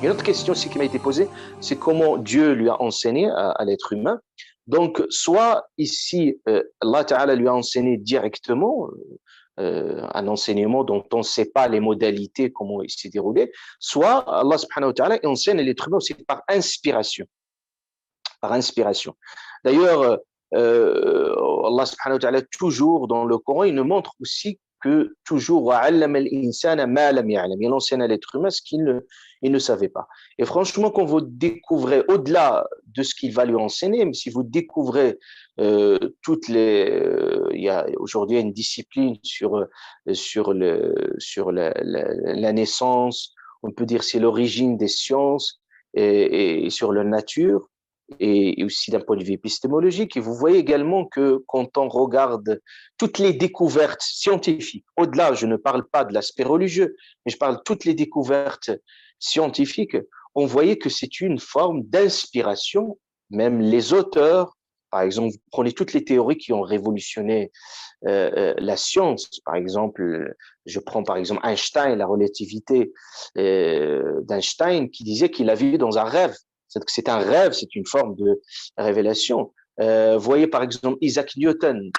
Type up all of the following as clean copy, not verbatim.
Une autre question aussi qui m'a été posée, c'est comment Dieu lui a enseigné à l'être humain. Donc, soit ici, Allah Ta'ala lui a enseigné directement un enseignement dont on ne sait pas les modalités, comment il s'est déroulé, soit Allah Subhanahu wa Ta'ala enseigne l'être humain aussi par inspiration. Par inspiration. D'ailleurs, Allah Subhanahu wa Ta'ala, toujours dans le Coran, il nous montre aussi que toujours, il enseigne à l'être humain ce il ne savait pas. Et franchement, quand vous découvrez, au-delà de ce qu'il va lui enseigner, mais si vous découvrez toutes les, il y a aujourd'hui une discipline sur la naissance, on peut dire c'est l'origine des sciences et sur la nature et aussi d'un point de vue épistémologique. Et vous voyez également que quand on regarde toutes les découvertes scientifiques, au-delà, je ne parle pas de l'aspect religieux, mais je parle de toutes les découvertes scientifiques, on voyait que c'est une forme d'inspiration. Même les auteurs, par exemple, vous prenez toutes les théories qui ont révolutionné la science. Par exemple, je prends par exemple Einstein, la relativité d'Einstein, qui disait qu'il a vécu dans un rêve. C'est un rêve, c'est une forme de révélation. Voyez par exemple Isaac Newton,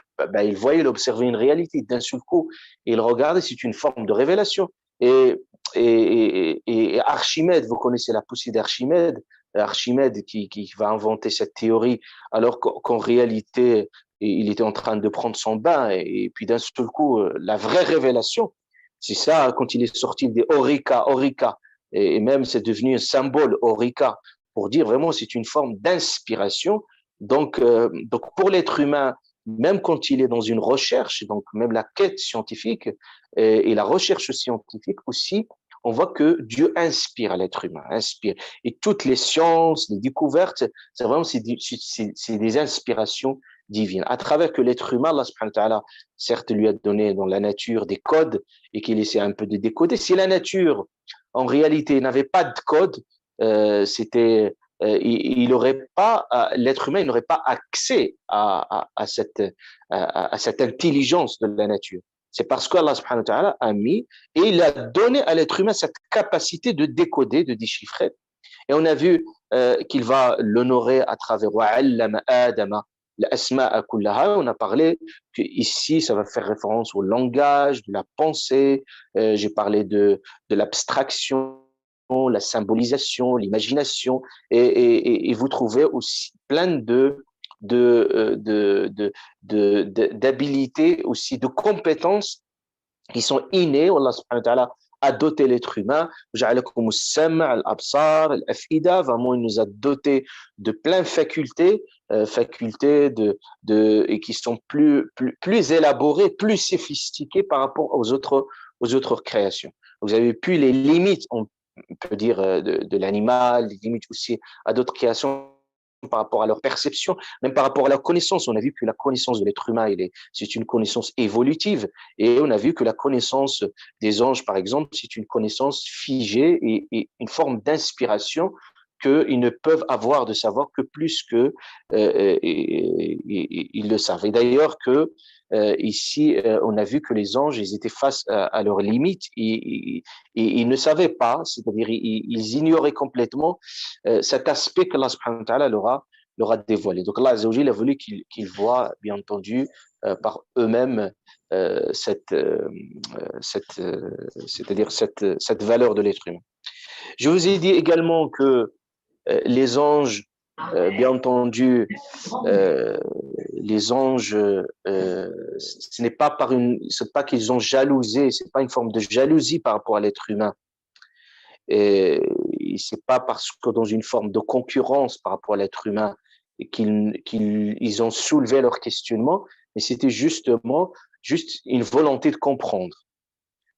il voyait, il observait une réalité. D'un seul coup, il regardait, c'est une forme de révélation. Et, et Archimède, vous connaissez la poussée d'Archimède, Archimède qui va inventer cette théorie, alors qu'en réalité, il était en train de prendre son bain, et puis d'un seul coup, la vraie révélation, c'est ça, quand il est sorti des Orica, et même c'est devenu un symbole, Orica, pour dire vraiment c'est une forme d'inspiration. Donc pour l'être humain, même quand il est dans une recherche, donc même la quête scientifique et la recherche scientifique aussi, on voit que Dieu inspire à l'être humain, inspire. Et toutes les sciences, les découvertes, c'est vraiment c'est des inspirations divines. À travers que l'être humain, Allah subhanahu wa ta'ala, certes, lui a donné dans la nature des codes et qu'il essaie un peu de décoder. Si la nature, en réalité, n'avait pas de code, il aurait pas, l'être humain n'aurait pas accès à cette intelligence de la nature. C'est parce qu'Allah subhanahu wa ta'ala a mis et il a donné à l'être humain cette capacité de décoder, de déchiffrer. Et on a vu qu'il va l'honorer à travers wa'allama Adama l'asma'a kullaha. On a parlé que ici ça va faire référence au langage, de la pensée. J'ai parlé de l'abstraction, la symbolisation, l'imagination, et vous trouvez aussi plein d'habilités, aussi de compétences qui sont innées. Allah subhanahu wa ta'ala a doté l'être humain. Vraiment, il nous a doté de plein de facultés, et qui sont plus élaborées, plus sophistiquées par rapport aux autres créations. Vous avez pu les limites, on peut dire, de l'animal, les limites aussi à d'autres créations par rapport à leur perception, même par rapport à la connaissance. On a vu que la connaissance de l'être humain, c'est une connaissance évolutive. Et on a vu que la connaissance des anges, par exemple, c'est une connaissance figée et une forme d'inspiration qu'ils ne peuvent avoir de savoir que plus que ils le savent. Et d'ailleurs que ici, on a vu que les anges, ils étaient face à leurs limites et ils ne savaient pas, c'est-à-dire ils ignoraient complètement cet aspect que Allah subhanahu wa ta'ala leur a dévoilé. Donc Allah Azza wa Jalla a voulu qu'ils voient, bien entendu, par eux-mêmes c'est-à-dire cette valeur de l'être humain. Je vous ai dit également que les anges, bien entendu, euh, les anges, ce n'est pas c'est pas qu'ils ont jalousé, c'est pas une forme de jalousie par rapport à l'être humain. Et c'est pas parce que dans une forme de concurrence par rapport à l'être humain qu'ils ont soulevé leur questionnement, mais c'était justement juste une volonté de comprendre,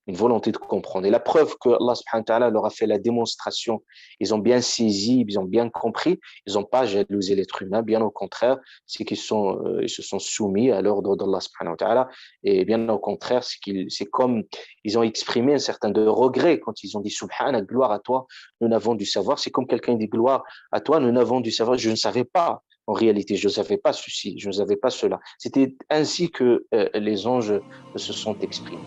une volonté de comprendre. Et la preuve que Allah subhanahu wa ta'ala leur a fait la démonstration, ils ont bien saisi, ils ont bien compris, ils n'ont pas jalousé l'être humain, bien au contraire, c'est ils se sont soumis à l'ordre d'Allah subhanahu wa ta'ala, et bien au contraire, c'est comme ils ont exprimé un certain de regret quand ils ont dit Subhana, gloire à toi, nous n'avons du savoir. C'est comme quelqu'un dit gloire à toi, nous n'avons du savoir, je ne savais pas. En réalité, je ne savais pas ceci, je ne savais pas cela. C'était ainsi que les anges se sont exprimés.